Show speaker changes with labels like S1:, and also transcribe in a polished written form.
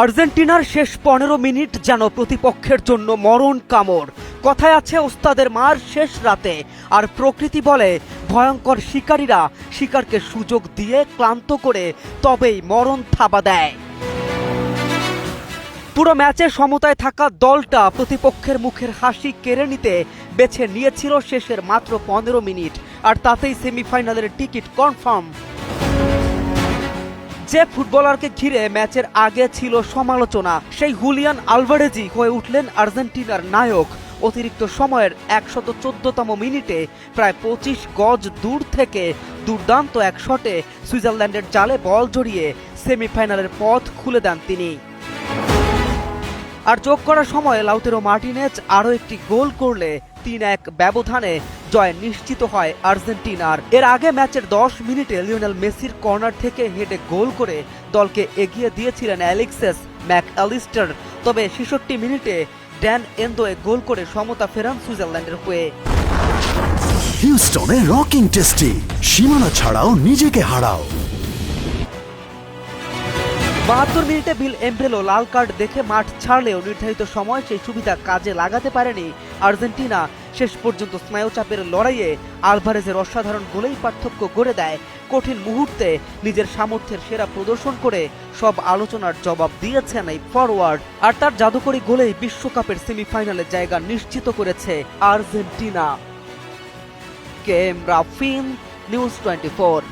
S1: আর্জেন্টিনার শেষ ১৫ মিনিট যেন প্রতিপক্ষের জন্য মরণ কামড়। কথায় আছে ওস্তাদের মার শেষ রাতে, আর প্রকৃতি বলে ভয়ঙ্কর শিকারীরা শিকারকে সুযোগ দিয়ে ক্লান্ত করে তবেই মরণ থাবা দেয়। পুরো ম্যাচে সমতায় থাকা দলটা প্রতিপক্ষের মুখের হাসি কেড়ে নিতে বেছে নিয়েছিল শেষের মাত্র ১৫ মিনিট, আর তাতেই সেমিফাইনালের টিকিট কনফার্ম। যে ফুটবলারকে ঘিরে ম্যাচের আগে ছিল সমালোচনা, সেই হুলিয়ান আলভারেজই হয়ে উঠলেন আর্জেন্টিনার নায়ক। অতিরিক্ত সময়ের ১১৪তম মিনিটে প্রায় ২৫ গজ দূর থেকে দুর্দান্ত এক শটে সুইজারল্যান্ডের জালে বল জড়িয়ে সেমিফাইনালের পথ খুলে দেন তিনি। আর যোগ করার সময় লাউতেরো মার্টিনেজ আরও একটি গোল করলে ৩-১ ব্যবধানে জয় নিশ্চিত হয় আর্জেন্টিনার। এর আগে ম্যাচের ১০ মিনিটে লিওনেল মেসির কর্নার থেকে হেডে গোল করে দলকে এগিয়ে দিয়েছিলেন অ্যালেক্সিস ম্যাক অ্যালিস্টার। তবে ৬৬ মিনিটে ড্যান এন্দোয়ে গোল করে সমতা ফেরান সুইজারল্যান্ডের হয়ে।
S2: হিউস্টনে রকিং টেস্টি, সীমানা ছাড়াও নিজেকে হারাও।
S1: ৭২ মিনিটে বিল এমব্রেলো লাল কার্ড দেখে মাঠ ছাড়লেও নির্ধারিত সময় সেই সুবিধা কাজে লাগাতে পারেনি আর্জেন্টিনা। শেষ পর্যন্ত স্নায়ুচাপের লড়াইয়ে আলভারেজের অসাধারণ গোলেই পার্থক্য গড়ে দেয়। কঠিন মুহূর্তে নিজের সামর্থ্যের সেরা প্রদর্শন করে সব আলোচনার জবাব দিয়েছেন এই ফরওয়ার্ড, আর তার জাদুকরী গোলেই বিশ্বকাপের সেমিফাইনালে জায়গা নিশ্চিত করেছে Argentina. K M Rafin, news 24।